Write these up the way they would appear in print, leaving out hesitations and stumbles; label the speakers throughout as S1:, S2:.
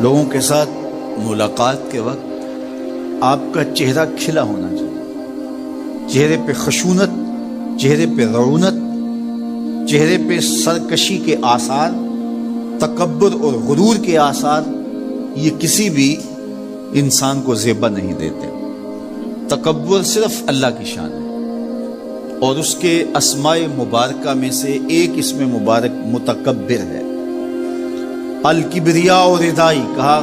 S1: لوگوں کے ساتھ ملاقات کے وقت آپ کا چہرہ کھلا ہونا چاہیے، چہرے پہ خشونت، چہرے پہ رعونت، چہرے پہ سرکشی کے آثار، تکبر اور غرور کے آثار، یہ کسی بھی انسان کو زیبا نہیں دیتے۔ تکبر صرف اللہ کی شان ہے، اور اس کے اسماء مبارکہ میں سے ایک اسم مبارک متکبر ہے۔ الکبریاء ردائی، کہا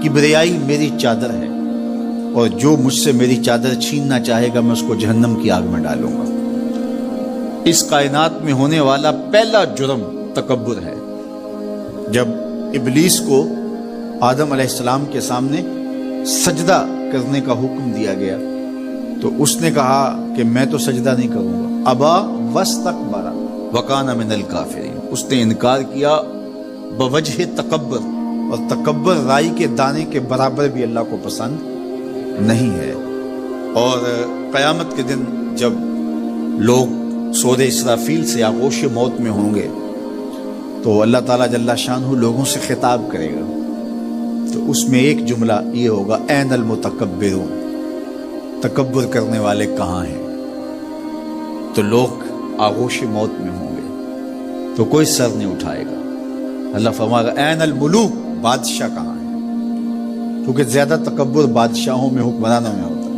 S1: کبریائی میری چادر ہے، اور جو مجھ سے میری چادر چھیننا چاہے گا میں اس کو جہنم کی آگ میں ڈالوں گا۔ اس کائنات میں ہونے والا پہلا جرم تکبر ہے۔ جب ابلیس کو آدم علیہ السلام کے سامنے سجدہ کرنے کا حکم دیا گیا تو اس نے کہا کہ میں تو سجدہ نہیں کروں گا، ابا واستکبر وکان من الکافرین، اس نے انکار کیا بوجہ تکبر، اور تکبر رائی کے دانے کے برابر بھی اللہ کو پسند نہیں ہے۔ اور قیامت کے دن جب لوگ سور اسرافیل سے آغوش موت میں ہوں گے تو اللہ تعالیٰ جل شانہ لوگوں سے خطاب کرے گا، تو اس میں ایک جملہ یہ ہوگا، این المتکبرون، تکبر کرنے والے کہاں ہیں؟ تو لوگ آغوش موت میں ہوں گے تو کوئی سر نہیں اٹھائے گا۔ اللہ فرمائے گا این الملوک، بادشاہ کہاں ہیں؟ کیونکہ زیادہ تکبر بادشاہوں میں، حکمرانوں میں ہوتا ہے۔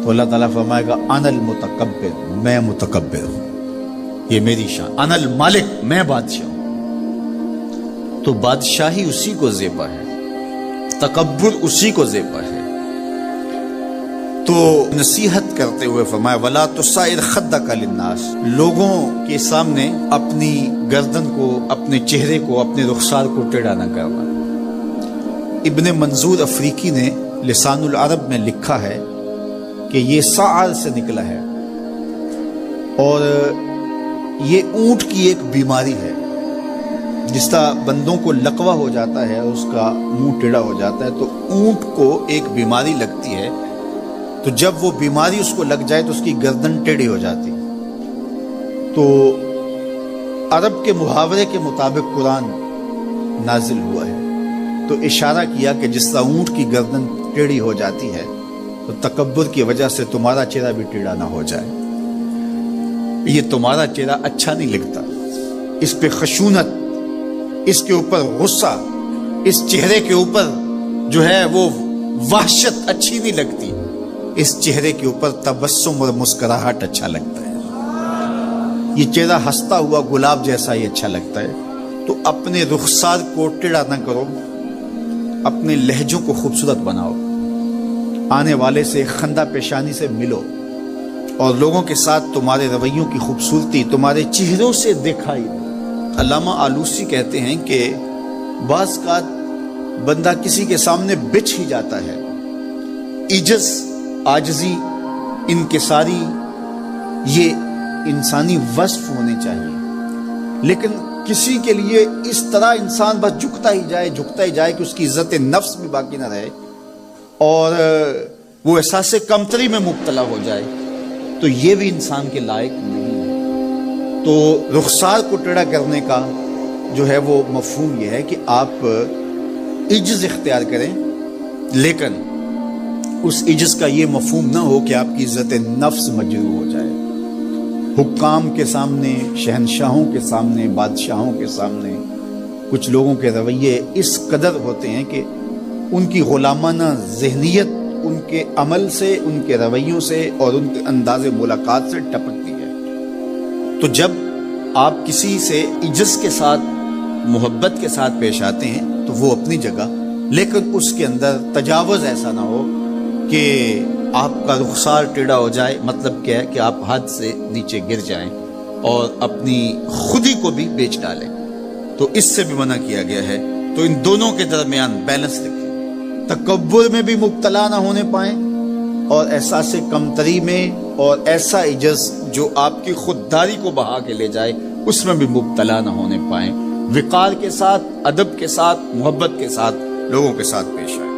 S1: تو اللہ تعالیٰ فرمائے گا انا المتکبر، میں متکبر ہوں، یہ میری شان، انا المالک، میں بادشاہ ہوں۔ تو بادشاہی اسی کو زیبا ہے، تکبر اسی کو زیبا ہے۔ تو نصیحت کرتے ہوئے فرمایا وَلَا تُسَائِرْ خَدَّكَ لِلنَّاسِ، لوگوں کے سامنے اپنی گردن کو، اپنے چہرے کو، اپنے رخسار کو ٹیڑھا نہ کرنا۔ ابن منظور افریقی نے لسان العرب میں لکھا ہے کہ یہ سعر سے نکلا ہے، اور یہ اونٹ کی ایک بیماری ہے۔ جس طرح بندوں کو لقوہ ہو جاتا ہے، اس کا منہ ٹیڑھا ہو جاتا ہے، تو اونٹ کو ایک بیماری لگتی ہے، تو جب وہ بیماری اس کو لگ جائے تو اس کی گردن ٹیڑھی ہو جاتی۔ تو عرب کے محاورے کے مطابق قرآن نازل ہوا ہے، تو اشارہ کیا کہ جس طرح اونٹ کی گردن ٹیڑھی ہو جاتی ہے تو تکبر کی وجہ سے تمہارا چہرہ بھی ٹیڑھا نہ ہو جائے۔ یہ تمہارا چہرہ اچھا نہیں لگتا، اس پہ خشونت، اس کے اوپر غصہ، اس چہرے کے اوپر جو ہے وہ وحشت اچھی نہیں لگتی، اس چہرے کے اوپر تبسم اور مسکراہٹ اچھا لگتا ہے۔ یہ چہرہ ہنستا ہوا گلاب جیسا ہی اچھا لگتا ہے۔ تو اپنے رخسار کو ٹیڑھا نہ کرو، اپنے لہجوں کو خوبصورت بناؤ، آنے والے سے خندہ پیشانی سے ملو، اور لوگوں کے ساتھ تمہارے رویوں کی خوبصورتی تمہارے چہروں سے دکھائی دے۔ علامہ آلوسی کہتے ہیں کہ بعض کا بندہ کسی کے سامنے بچ ہی جاتا ہے، عجز، عاجزی، انکساری، یہ انسانی وصف ہونے چاہیے، لیکن کسی کے لیے اس طرح انسان بس جھکتا ہی جائے کہ اس کی عزت نفس بھی باقی نہ رہے اور وہ احساس کمتری میں مبتلا ہو جائے، تو یہ بھی انسان کے لائق نہیں ہے۔ تو رخسار کو ٹیڑھا کرنے کا جو ہے وہ مفہوم یہ ہے کہ آپ عجز اختیار کریں، لیکن اس عجز کا یہ مفہوم نہ ہو کہ آپ کی عزت نفس مجروح ہو جائے۔ حکام کے سامنے، شہنشاہوں کے سامنے، بادشاہوں کے سامنے کچھ لوگوں کے رویے اس قدر ہوتے ہیں کہ ان کی غلامانہ ذہنیت ان کے عمل سے، ان کے رویوں سے اور ان کے انداز ملاقات سے ٹپکتی ہے۔ تو جب آپ کسی سے عجز کے ساتھ، محبت کے ساتھ پیش آتے ہیں تو وہ اپنی جگہ، لیکن اس کے اندر تجاوز ایسا نہ ہو کہ آپ کا رخسار ٹیڑھا ہو جائے۔ مطلب کیا ہے کہ آپ حد سے نیچے گر جائیں اور اپنی خودی کو بھی بیچ ڈالیں، تو اس سے بھی منع کیا گیا ہے۔ تو ان دونوں کے درمیان بیلنس رکھیں، تکبر میں بھی مبتلا نہ ہونے پائیں اور احساس کمتری میں، اور ایسا عجز جو آپ کی خودداری کو بہا کے لے جائے اس میں بھی مبتلا نہ ہونے پائیں۔ وقار کے ساتھ، ادب کے ساتھ، محبت کے ساتھ لوگوں کے ساتھ پیش آئیں۔